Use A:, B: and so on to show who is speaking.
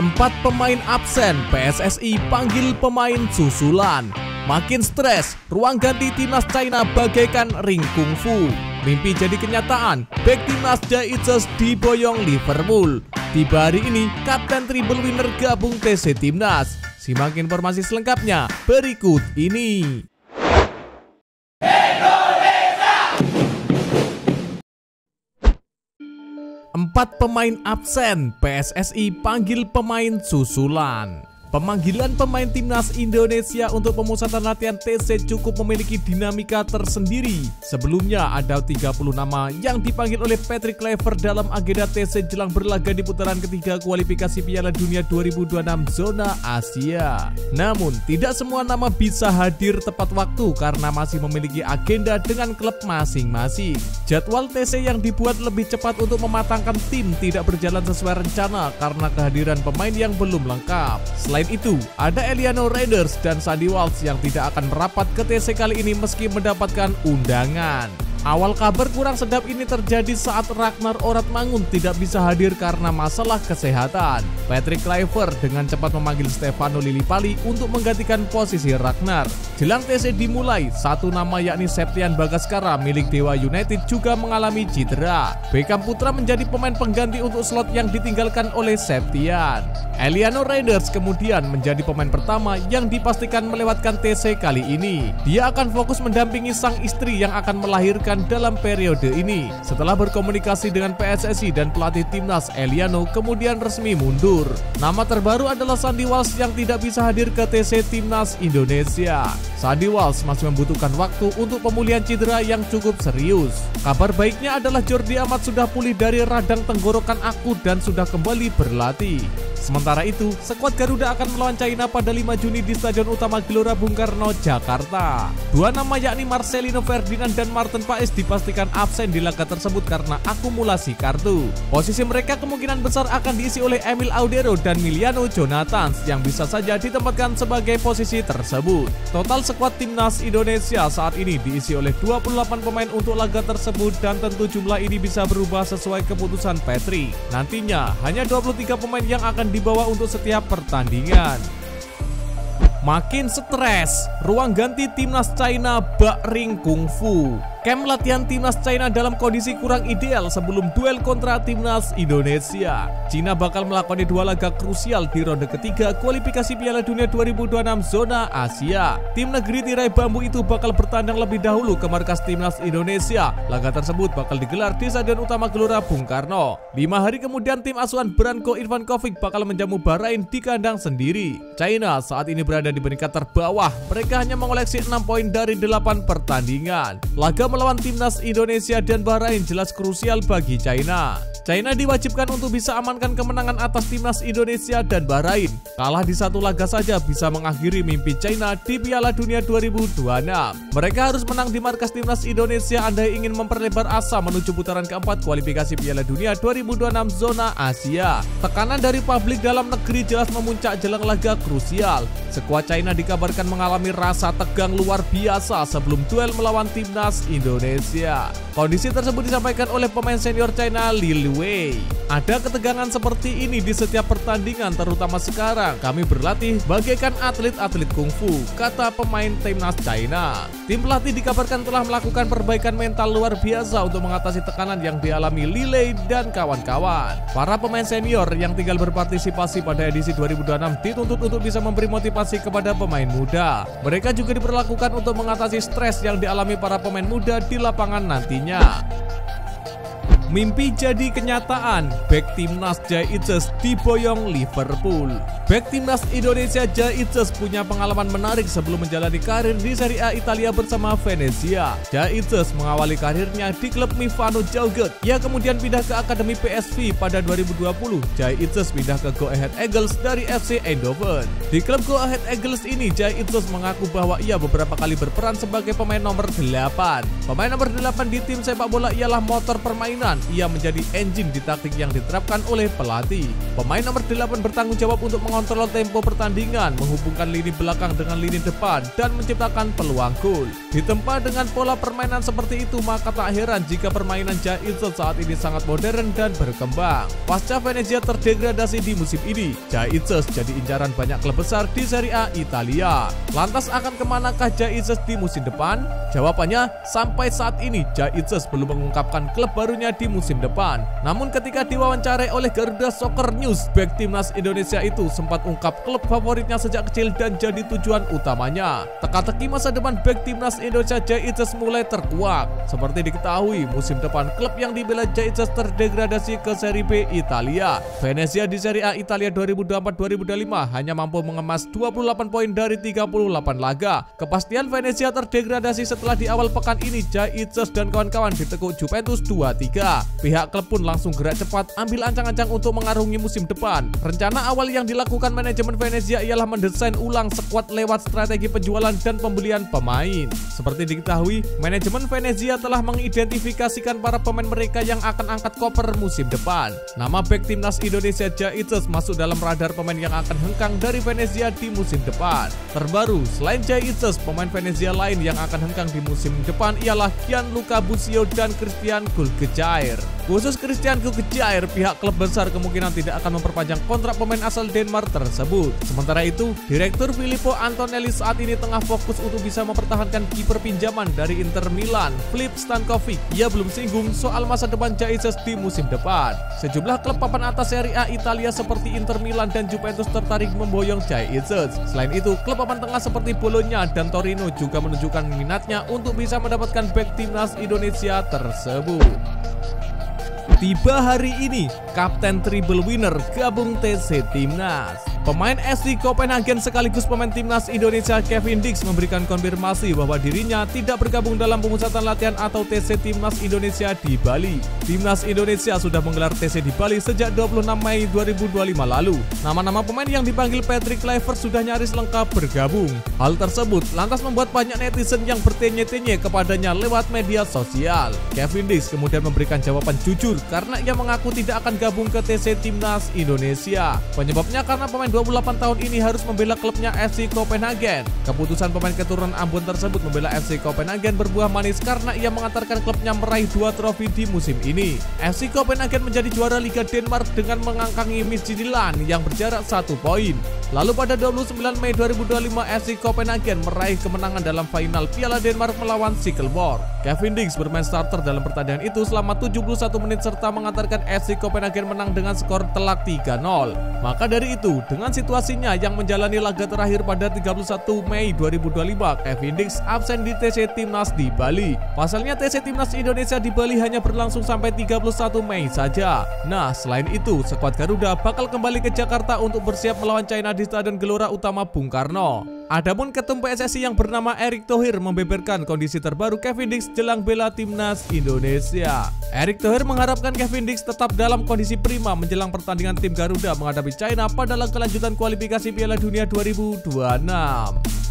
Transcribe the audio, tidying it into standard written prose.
A: 4 pemain absen, PSSI panggil pemain susulan. Makin stres, ruang ganti timnas China bagaikan ring kungfu. Mimpi jadi kenyataan, bek timnas Jai Eaches diboyong Liverpool. Tiba hari ini, Kapten Triple Winner gabung TC Timnas. Simak informasi selengkapnya berikut ini. 4 pemain absen, PSSI panggil pemain susulan. Pemanggilan pemain timnas Indonesia untuk pemusatan latihan TC cukup memiliki dinamika tersendiri. Sebelumnya ada 30 nama yang dipanggil oleh Patrick Kluivert dalam agenda TC jelang berlaga di putaran ketiga kualifikasi Piala Dunia 2026 zona Asia. Namun tidak semua nama bisa hadir tepat waktu karena masih memiliki agenda dengan klub masing-masing. Jadwal TC yang dibuat lebih cepat untuk mematangkan tim tidak berjalan sesuai rencana karena kehadiran pemain yang belum lengkap. Selain itu, ada Eliano Raiders dan Sandy Walsh yang tidak akan merapat ke TC kali ini meski mendapatkan undangan. Awal kabar kurang sedap ini terjadi saat Ragnar Oratmangun tidak bisa hadir karena masalah kesehatan. Patrick Kluivert dengan cepat memanggil Stefano Lillipali untuk menggantikan posisi Ragnar. Jelang TC dimulai, satu nama yakni Septian Bagaskara milik Dewa United juga mengalami cedera. Beckham Putra menjadi pemain pengganti untuk slot yang ditinggalkan oleh Septian. Eliano Raiders kemudian menjadi pemain pertama yang dipastikan melewatkan TC kali ini. Dia akan fokus mendampingi sang istri yang akan melahirkan dalam periode ini. Setelah berkomunikasi dengan PSSI dan pelatih timnas, Eliano kemudian resmi mundur. Nama terbaru adalah Sandy Walsh yang tidak bisa hadir ke TC Timnas Indonesia. Sandy Walsh masih membutuhkan waktu untuk pemulihan cedera yang cukup serius. Kabar baiknya adalah Jordi Amat sudah pulih dari radang tenggorokan akut dan sudah kembali berlatih. Sementara itu, skuad Garuda akan melawan China pada 5 Juni di Stadion Utama Gelora Bung Karno, Jakarta. Dua nama yakni Marcelino Ferdinand dan Martin Paes dipastikan absen di laga tersebut karena akumulasi kartu. Posisi mereka kemungkinan besar akan diisi oleh Emil Audero dan Miliano Jonathans yang bisa saja ditempatkan sebagai posisi tersebut. Total skuad timnas Indonesia saat ini diisi oleh 28 pemain untuk laga tersebut dan tentu jumlah ini bisa berubah sesuai keputusan Patrick. Nantinya hanya 23 pemain yang akan dibawa untuk setiap pertandingan. Makin stres, ruang ganti timnas China bak ring kungfu. Camp latihan timnas China dalam kondisi kurang ideal sebelum duel kontra timnas Indonesia. China bakal melakoni 2 laga krusial di ronde ketiga kualifikasi Piala Dunia 2026 zona Asia. Tim negeri tirai bambu itu bakal bertandang lebih dahulu ke markas timnas Indonesia. Laga tersebut bakal digelar di Stadion Utama Gelora Bung Karno. 5 hari kemudian tim asuhan Branko Ivankovic bakal menjamu Bahrain di kandang sendiri. China saat ini berada di peringkat terbawah. Mereka hanya mengoleksi 6 poin dari 8 pertandingan. Laga melawan timnas Indonesia dan Bahrain jelas krusial bagi China. China diwajibkan untuk bisa amankan kemenangan atas timnas Indonesia dan Bahrain. Kalah di satu laga saja bisa mengakhiri mimpi China di Piala Dunia 2026. Mereka harus menang di markas timnas Indonesia andai ingin memperlebar asa menuju putaran keempat kualifikasi Piala Dunia 2026 zona Asia. Tekanan dari publik dalam negeri jelas memuncak jelang laga krusial. Skuad China dikabarkan mengalami rasa tegang luar biasa sebelum duel melawan timnas Indonesia. Kondisi tersebut disampaikan oleh pemain senior China Lil Wei. Ada ketegangan seperti ini di setiap pertandingan, terutama sekarang kami berlatih bagaikan atlet-atlet kungfu, kata pemain timnas China. Tim pelatih dikabarkan telah melakukan perbaikan mental luar biasa untuk mengatasi tekanan yang dialami Lilei dan kawan-kawan. Para pemain senior yang tinggal berpartisipasi pada edisi 2026 dituntut untuk bisa memberi motivasi kepada pemain muda. Mereka juga diperlakukan untuk mengatasi stres yang dialami para pemain muda di lapangan nantinya. Mimpi jadi kenyataan, bek timnas Jai Eaches diboyong Liverpool. Bek timnas Indonesia Jai Eaches punya pengalaman menarik sebelum menjalani karir di Serie A Italia bersama Venezia. Jai Eaches mengawali karirnya di klub Mifano Jauget. Ia kemudian pindah ke Akademi PSV pada 2020. Jai Eaches pindah ke Go Ahead Eagles dari FC Eindhoven. Di klub Go Ahead Eagles ini, Jai Eaches mengaku bahwa ia beberapa kali berperan sebagai pemain nomor 8. Pemain nomor 8 di tim sepak bola ialah motor permainan. ia menjadi engine di taktik yang diterapkan oleh pelatih. Pemain nomor 8 bertanggung jawab untuk mengontrol tempo pertandingan, menghubungkan lini belakang dengan lini depan, dan menciptakan peluang gol. Ditempa dengan pola permainan seperti itu, maka tak heran jika permainan Jaya Itzels saat ini sangat modern dan berkembang. Pasca Venezia terdegradasi di musim ini, Jaya Itzels jadi incaran banyak klub besar di Serie A Italia. Lantas akan kemanakah Jaya Itzels di musim depan? Jawabannya, sampai saat ini Jaya Itzels belum mengungkapkan klub barunya di musim depan. Namun ketika diwawancarai oleh Garuda Soccer News, bek timnas Indonesia itu sempat ungkap klub favoritnya sejak kecil dan jadi tujuan utamanya. Teka-teki masa depan bek timnas Indonesia Jaya Itzels mulai terkuak. Seperti diketahui, musim depan klub yang dibela Jaya Itzels terdegradasi ke Serie B Italia. Venezia di Serie A Italia 2024-2025 hanya mampu mengemas 28 poin dari 38 laga. Kepastian Venezia terdegradasi setelah di awal pekan ini Jaya Itzels dan kawan-kawan ditekuk Juventus 2-3. Pihak klub pun langsung gerak cepat ambil ancang-ancang untuk mengarungi musim depan. Rencana awal yang dilakukan manajemen Venezia ialah mendesain ulang skuad lewat strategi penjualan dan pembelian pemain. Seperti diketahui, manajemen Venezia telah mengidentifikasikan para pemain mereka yang akan angkat koper musim depan. Nama bek timnas Indonesia Jaya Itzels masuk dalam radar pemain yang akan hengkang dari Venezia di musim depan. Terbaru, selain Jaya Itzels, pemain Venezia lain yang akan hengkang di musim depan ialah Gianluca Busio dan Christian Gulgejair. Khusus Christian Gulgejair, pihak klub besar kemungkinan tidak akan memperpanjang kontrak pemain asal Denmark tersebut. Sementara itu, Direktur Filippo Antonelli saat ini tengah fokus untuk bisa mempertahankan kiper pinjaman dari Inter Milan, Filip Stankovic. Ia belum singgung soal masa depan Jaya Itzels di musim depan. Sejumlah klub papan atas Serie A Italia seperti Inter Milan dan Juventus tertarik memboyong Jaya Itzels. Selain itu, klub papan tengah seperti Bologna dan Torino juga menunjukkan minatnya untuk bisa mendapatkan bek timnas Indonesia tersebut. Tiba hari ini, Kapten Triple Winner gabung TC Timnas. Pemain FC Copenhagen sekaligus pemain timnas Indonesia Kevin Dix memberikan konfirmasi bahwa dirinya tidak bergabung dalam pemusatan latihan atau TC Timnas Indonesia di Bali. Timnas Indonesia sudah menggelar TC di Bali sejak 26 Mei 2025 lalu. Nama-nama pemain yang dipanggil Patrick Kluivert sudah nyaris lengkap bergabung. Hal tersebut lantas membuat banyak netizen yang bertanya-tanya kepadanya lewat media sosial. Kevin Dix kemudian memberikan jawaban jujur karena ia mengaku tidak akan gabung ke TC Timnas Indonesia. Penyebabnya karena pemain 28 tahun ini harus membela klubnya FC Copenhagen. Keputusan pemain keturunan Ambon tersebut membela FC Copenhagen berbuah manis karena ia mengantarkan klubnya meraih 2 trofi di musim ini. FC Copenhagen menjadi juara Liga Denmark dengan mengangkangi Midtjylland yang berjarak 1 poin. Lalu pada 29 Mei 2025 FC Copenhagen meraih kemenangan dalam final Piala Denmark melawan Silkeborg. Kevin Dix bermain starter dalam pertandingan itu selama 71 menit serta mengantarkan FC Copenhagen menang dengan skor telak 3-0. Maka dari itu, dengan situasinya yang menjalani laga terakhir pada 31 Mei 2025, Kevin Dix absen di TC Timnas di Bali. Pasalnya TC Timnas Indonesia di Bali hanya berlangsung sampai 31 Mei saja. Nah, selain itu, skuad Garuda bakal kembali ke Jakarta untuk bersiap melawan China di Stadion Gelora Utama Bung Karno. Adapun ketum PSSI yang bernama Erick Thohir membeberkan kondisi terbaru Kevin Dix jelang bela timnas Indonesia. Erick Thohir mengharapkan Kevin Dix tetap dalam kondisi prima menjelang pertandingan tim Garuda menghadapi China pada laga lanjutan kualifikasi Piala Dunia 2026.